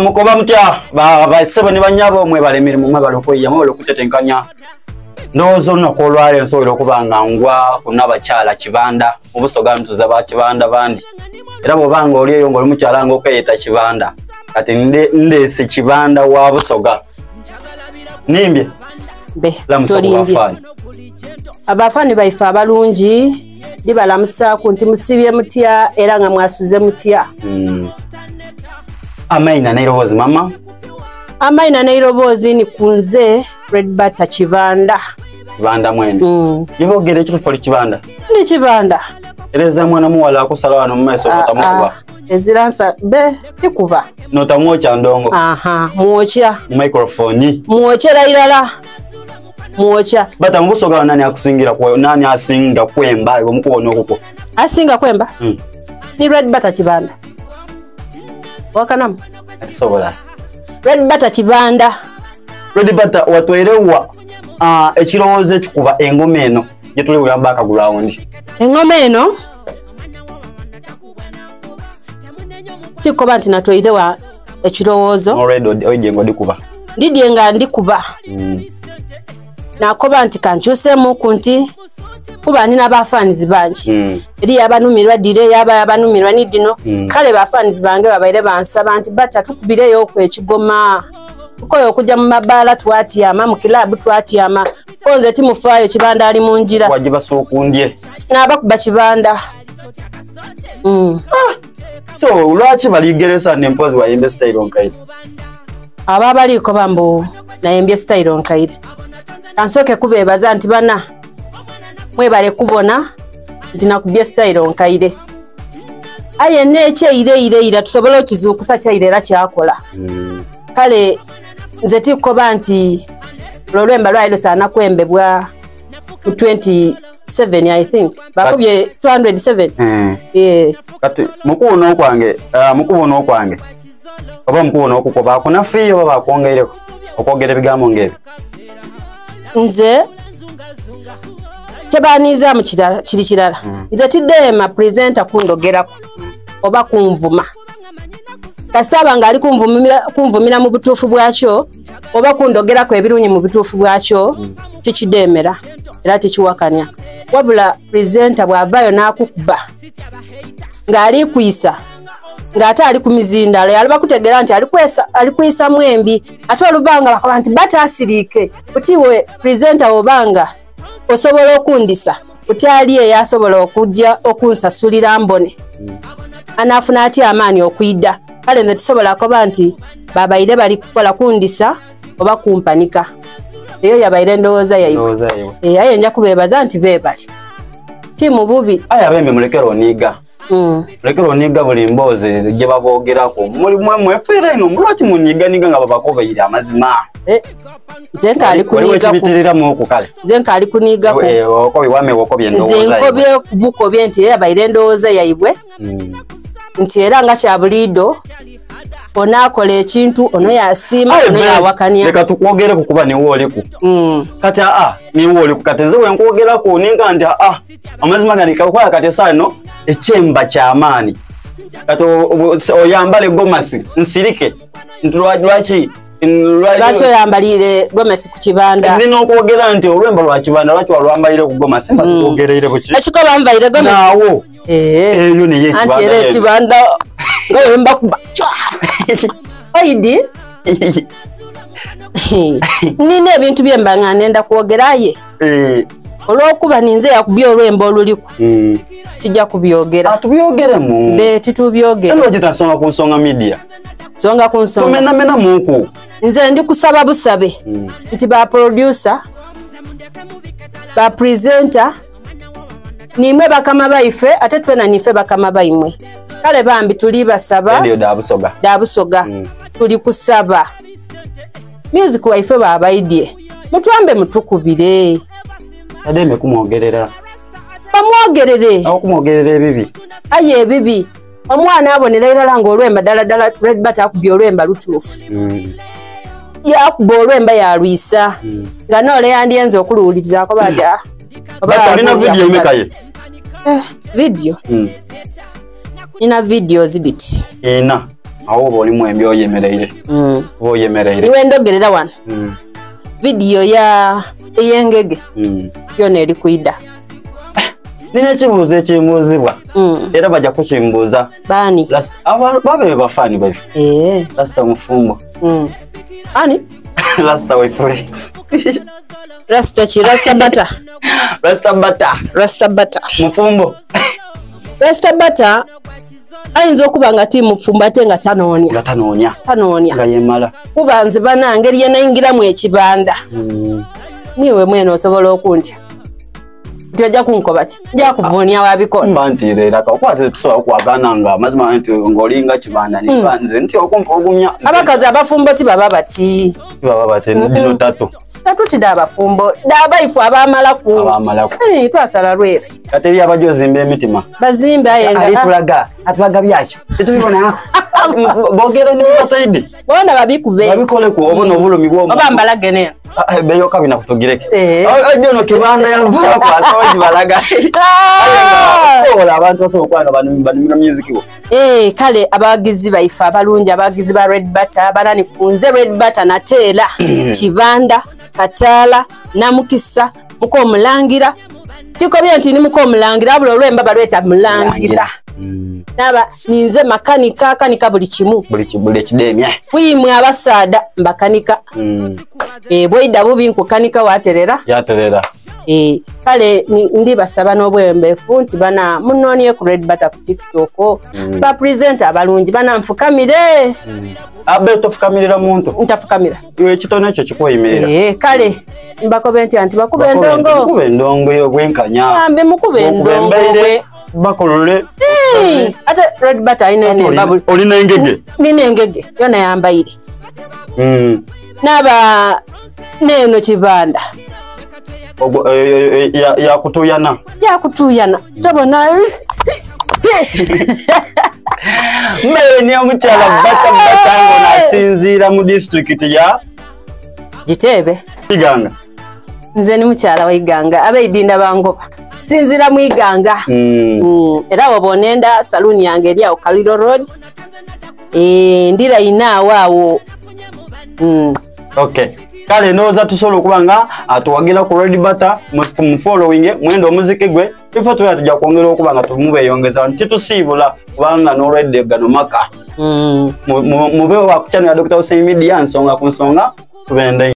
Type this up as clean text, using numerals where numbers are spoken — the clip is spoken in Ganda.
Mukoba mutya basebo ne banyabo mwe bale mirimu mwe bale koyya mwe bale kutetenkanya ndozo nokolwale nsobola okubanga ngwa kunaba kyala kibanda obusoga ntuza ba kibanda bandi era bobanga oli eyo ngoli mukyala ngo kayeta kibanda kati ndese kibanda wa busoga nimbye be tolimbye abafani baifa abalungi libalamusa ku nti musibye mutya era nga mwasuze mutya. Amaina nairobozi mama amaina nairobozi ni kunze Red Butter kibanda mwene yibogere ekifo kibanda ni kibanda ereza mwana muwala akusala wano mumaiso otamukuba eziransa be tikuba notamwocha ndongo mwocha microphone mwochera ilala mwocha bata mbusoga nani akusingira kwa nani asinga kwemba omukubona okuko asinga kwemba ni Red Butter kibanda wakanamu atisobola Red Butter kibanda Red Butter watwerewa ekirowoze kikuba engome eno yetuli uyamba akagulawundi engome eno tikoba nti natwerewa ekirowozo already oyengo dikuba ndidyenga ndikuba nakoba nti kankyusemu kunti kuba nina abafanizi bangi eri yabanumirwa dire yaba yabanumirwa nidino kale bafanizi bange babaire bansaba nti bata tukubireyo okwekigoma koyo okujja mu mabala twatiyama mu kilabu twatiyama konze timufaayo kibanda ali munjira wajiba sokundye nabakuba kibanda so ulwachi baligeresa nempozi wa yembe style onkaire aba baliko bambo na yembe style onkaire kansoke kubebaza nti bana mwebale kubona nti nakubye style onkaire aye neche ire tusobola okizukusa kyaire era kyakola kale nze tikoba nti lolwemba lwailo sana kwembebwa 27 I think bakubye 207 kati mukubona okwange oba mukubona okuko bakuna fiyo baba kongeireko okwogera bigambo ngebe nze tebaniza mu kiri kirala nze tidema presenter kundogerako oba kunvuma kasitaba nga ali kunvumira mu butuufu bwakyo oba kundogerako ebirunyi mu butuufu bwakyo tikidemera era tikiwakanya wabula presenter bwavayo n'akukuba ng'ali kuyisa ng'ate ali ku mizindalo yaliba kutegera nti ali kuyisa mwembi ate oluvanga bakoba nti batasiriike kutiwe presenter obanga osobola okundisa kuti ali eyasobola okujja okunsasulira mbone anafuna ati amaani okuyidda kale nze tusobola koba nti babaire bali kukola kundisa oba kumpanika eyo yabaire ndowooza yaibwe aye nja kubeebaza nti beebali timu bubi aya bembe mulekero oniga mulekero oniga buli mboozi gye baboogerako mulimu mwefeera ino mulwaki munyiganiga nga babakobeire amazima nze nkaali kuniga nze nkobye bukobye nti yabaire ndowooza yaibwe nti era nga kya buliido onakola ekintu ono yasiima ono yawakanya leka tukwogere kukuba niwe oliku kati niwe oliku kati nze wenkwogerako ninga nti amazima ganikakola kati sano ekyemba kyamaani kati oyambale gomasi nsirike lwaki oyambalire gomesi ku kibanda nina okwogera nti olwemba lwa kibanda lwaki walwambalire ku gomasi mbatwogereire buki ekikoba nvaire gomesi naawo eyo niye anti era ekibanda ngawemba kuba oidi nina ebintu byemba nga nenda kwogeraye olwokuba ninze yakubye olwemba oluliku tijja kubyogera tubyogeremu titubyogera lwaki tasonga ku nsonga media songa ku nsonga tumenamena muku nze ndi kusaba busabe nti ba producer ba presenter nimwe bakama baife ate twena nife bakama baimwe kale bambi tuli basaba ndio dabusoga tuli kusaba music waife babaidye mutwambe mutukubire ademe kumwogerera bamwogerere kumwogerera ebibi aye ebibi omwana abonera irala nga olwemba ddala Red Butter akubye olwemba lutuufu yakuba olwemba yalwisa nga noole yandyenza okuluwulirizaako batya olina video imekaye video nina videos diti ena awo boli mwembi oyemereire oyemereire niwe ndogerera wano video ya eyengege yona eri kuida nina kibuuzo ekimbuuzibwa era bajja kukimbuuza bani babe bafani baife Rasta Mufumbo ani Rasta waife Rasta chi Rasta bata Rasta bata Mufumbo Rasta bata ayinza okuba nga ti Mufumbo ate nga tanoonya nga yemala kuba nze banange yenayingiramu ekibanda niwe mwene osobola okuntya nti ojja kunkoba ki nja kuvuunia wabikola mba nti leera kakwate tusobola okwagana nga mazima nti ng'olinga kibanda nibanze nti okumpa ogumya abakazi abafumbo tibaba bati bino tatu tatutida abafumbo dabaifu abamalaku twasala lwera kati eri abajja ozimba emitima bazimbe ayenga atulaga byaki tetubibona bogera ni bataidi bona babikoleku obona obulumi bw'omuntu oba mbalage neno beyoka bina kutugireke ajono kibanda yavuka kwa soji balaga ola abantu basobola okwanga banumira music wo kale abagizi baifa abalungi abagizi ba Red Butter banani kunze Red Butter nateela kibanda Kataala Namukisa Mukomulangira tikobya nti ni Mukomulangira abula olwemba balweta mulangira naba ninze makanika buli kimu buli kidemya kwimwe abasaada mbakanika bwida bubi nkukanika waterera yaterera kale ndi basaba n'obwembeefu nti bana munonye ku Red Butter ku TikTok ba presenter abalungi bana nfukamire abe tofukamirira muntu ntafukamira iwe kitone ekyo kikoyimirira kale mbakobenti anti bakube endongo yo gwenkanya ambe mukube endongo bakolole ate Red Butter inene babu olina engege nina engege yona yambayire naba neno kibanda yakutuyana tabona mbeni omukyala batango nasinziira mu district ya Gitebe Iganga nze ni mukyala wa Iganga abeidinda bangoba sinzira mu Iganga era wabonenda saloon yange eri awo Kaliro Road ndira inaawo okay kale noza tusobola okubanga atuwagira ku Red Butter mu following mwendo omuziki gwe ifo tujja kwongera okubanga tumubeyongeza ntitusiibula kubanga no Red gano maka mube wa ku channel ya Dr. Hussein Media nsonga ku nsonga tubende